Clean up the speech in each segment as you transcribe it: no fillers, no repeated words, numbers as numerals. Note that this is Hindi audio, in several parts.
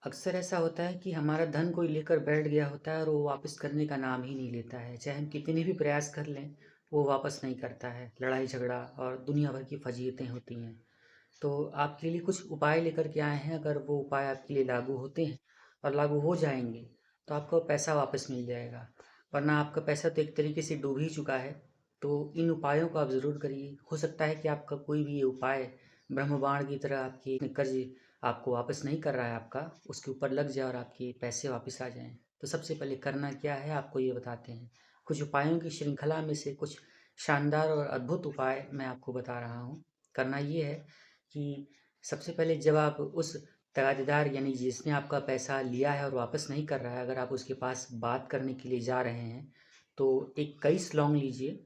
अक्सर ऐसा होता है कि हमारा धन कोई लेकर बैठ गया होता है और वो वापस करने का नाम ही नहीं लेता है। चाहे हम कितने भी प्रयास कर लें, वो वापस नहीं करता है। लड़ाई झगड़ा और दुनिया भर की फजीहतें होती हैं। तो आपके लिए कुछ उपाय लेकर के आए हैं। अगर वो उपाय आपके लिए लागू होते हैं और लागू हो जाएंगे, तो आपको पैसा वापस मिल जाएगा। वरना आपका पैसा तो एक तरीके से डूब ही चुका है। तो इन उपायों को आप ज़रूर करिए। हो सकता है कि आपका कोई भी ये उपाय ब्रह्म बाण की तरह आपके कर्ज आपको वापस नहीं कर रहा है, आपका उसके ऊपर लग जाए और आपके पैसे वापस आ जाएं। तो सबसे पहले करना क्या है, आपको ये बताते हैं। कुछ उपायों की श्रृंखला में से कुछ शानदार और अद्भुत उपाय मैं आपको बता रहा हूँ। करना ये है कि सबसे पहले जब आप उस तगादेदार यानी जिसने आपका पैसा लिया है और वापस नहीं कर रहा है, अगर आप उसके पास बात करने के लिए जा रहे हैं, तो एक कई लौंग लीजिए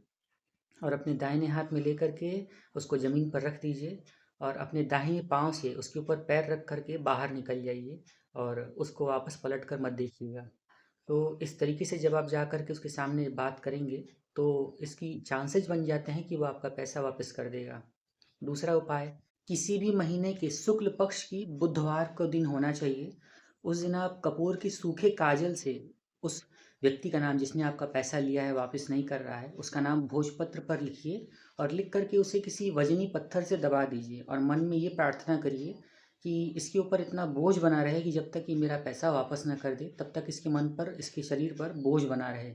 और अपने दाहिने हाथ में लेकर के उसको ज़मीन पर रख दीजिए और अपने दाहिने पाँव से उसके ऊपर पैर रख कर के बाहर निकल जाइए और उसको वापस पलट कर मत देखिएगा। तो इस तरीके से जब आप जा कर के उसके सामने बात करेंगे, तो इसकी चांसेस बन जाते हैं कि वो आपका पैसा वापस कर देगा। दूसरा उपाय, किसी भी महीने के शुक्ल पक्ष की बुधवार को दिन होना चाहिए। उस दिन आप कपूर की सूखे काजल से उस व्यक्ति का नाम जिसने आपका पैसा लिया है, वापस नहीं कर रहा है, उसका नाम भोजपत्र पर लिखिए और लिख कर के उसे किसी वजनी पत्थर से दबा दीजिए और मन में ये प्रार्थना करिए कि इसके ऊपर इतना बोझ बना रहे कि जब तक ये मेरा पैसा वापस ना कर दे, तब तक इसके मन पर, इसके शरीर पर बोझ बना रहे।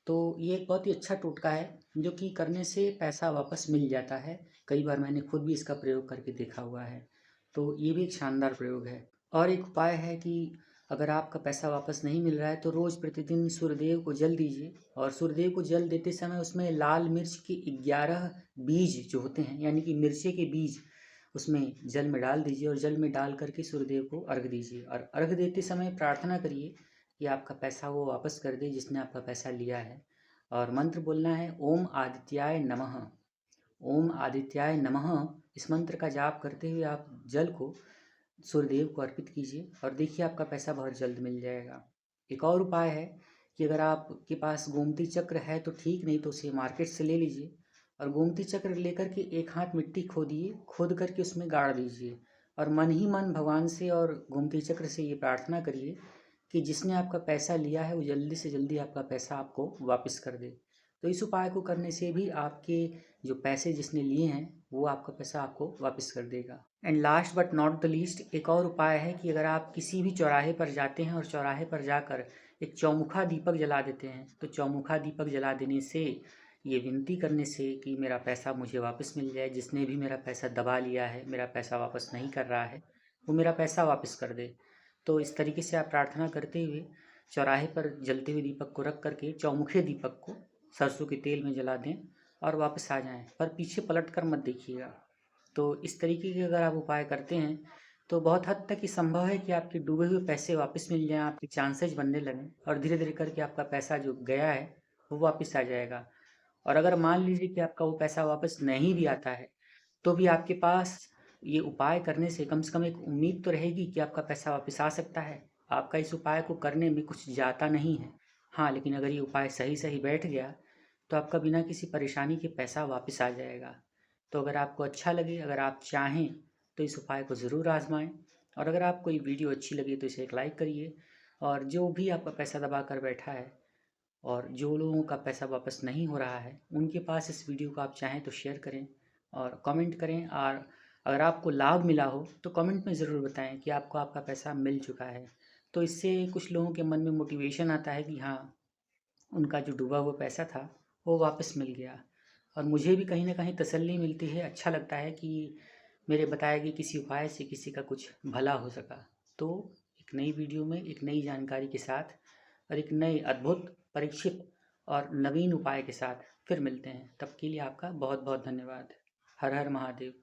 तो ये एक बहुत ही अच्छा टोटका है, जो कि करने से पैसा वापस मिल जाता है। कई बार मैंने खुद भी इसका प्रयोग करके देखा हुआ है। तो ये भी एक शानदार प्रयोग है। और एक उपाय है कि अगर आपका पैसा वापस नहीं मिल रहा है, तो रोज़ प्रतिदिन सूर्यदेव को जल दीजिए और सूर्यदेव को जल देते समय उसमें लाल मिर्च के 11 बीज जो होते हैं, यानी कि मिर्चे के बीज, उसमें जल में डाल दीजिए और जल में डाल करके सूर्यदेव को अर्घ दीजिए और अर्घ देते समय प्रार्थना करिए कि आपका पैसा वो वापस कर दे जिसने आपका पैसा लिया है। और मंत्र बोलना है, ओम आदित्याय नमः। ओम आदित्याय नमः। इस मंत्र का जाप करते हुए आप जल को सूर्यदेव को अर्पित कीजिए और देखिए आपका पैसा बहुत जल्द मिल जाएगा। एक और उपाय है कि अगर आपके पास गोमती चक्र है तो ठीक, नहीं तो उसे मार्केट से ले लीजिए और गोमती चक्र लेकर के एक हाथ मिट्टी खोदिए, खोद करके उसमें गाड़ दीजिए और मन ही मन भगवान से और गोमती चक्र से ये प्रार्थना करिए कि जिसने आपका पैसा लिया है वो जल्दी से जल्दी आपका पैसा आपको वापस कर दे। तो इस उपाय को करने से भी आपके जो पैसे जिसने लिए हैं, वो आपका पैसा आपको वापस कर देगा। And last but not the least, एक और उपाय है कि अगर आप किसी भी चौराहे पर जाते हैं और चौराहे पर जाकर एक चौमुखा दीपक जला देते हैं, तो चौमुखा दीपक जला देने से, ये विनती करने से कि मेरा पैसा मुझे वापस मिल जाए, जिसने भी मेरा पैसा दबा लिया है, मेरा पैसा वापस नहीं कर रहा है, वो मेरा पैसा वापस कर दे। तो इस तरीके से आप प्रार्थना करते हुए चौराहे पर जलते हुए दीपक को रख करके चौमुखे दीपक को सरसों के तेल में जला दें और वापस आ जाएं, पर पीछे पलट कर मत देखिएगा। तो इस तरीके के अगर आप उपाय करते हैं, तो बहुत हद तक ये संभव है कि आपके डूबे हुए पैसे वापस मिल जाएं, आपके चांसेस बनने लगें और धीरे धीरे करके आपका पैसा जो गया है वो वापस आ जाएगा। और अगर मान लीजिए कि आपका वो पैसा वापस नहीं भी आता है, तो भी आपके पास ये उपाय करने से कम एक उम्मीद तो रहेगी कि आपका पैसा वापस आ सकता है। आपका इस उपाय को करने में कुछ जाता नहीं है। हाँ, लेकिन अगर ये उपाय सही सही बैठ गया, तो आपका बिना किसी परेशानी के पैसा वापस आ जाएगा। तो अगर आपको अच्छा लगे, अगर आप चाहें, तो इस उपाय को ज़रूर आजमाएं। और अगर आपको ये वीडियो अच्छी लगी तो इसे एक लाइक करिए। और जो भी आपका पैसा दबा कर बैठा है और जो लोगों का पैसा वापस नहीं हो रहा है, उनके पास इस वीडियो को आप चाहें तो शेयर करें और कमेंट करें। और अगर आपको लाभ मिला हो तो कमेंट में ज़रूर बताएं कि आपको आपका पैसा मिल चुका है। तो इससे कुछ लोगों के मन में मोटिवेशन आता है कि हाँ, उनका जो डूबा हुआ पैसा था वो वापस मिल गया। और मुझे भी कहीं न कहीं तसल्ली मिलती है, अच्छा लगता है कि मेरे बताए गए किसी उपाय से किसी का कुछ भला हो सका। तो एक नई वीडियो में एक नई जानकारी के साथ और एक नए अद्भुत, परीक्षित और नवीन उपाय के साथ फिर मिलते हैं। तब के लिए आपका बहुत बहुत धन्यवाद। हर हर महादेव।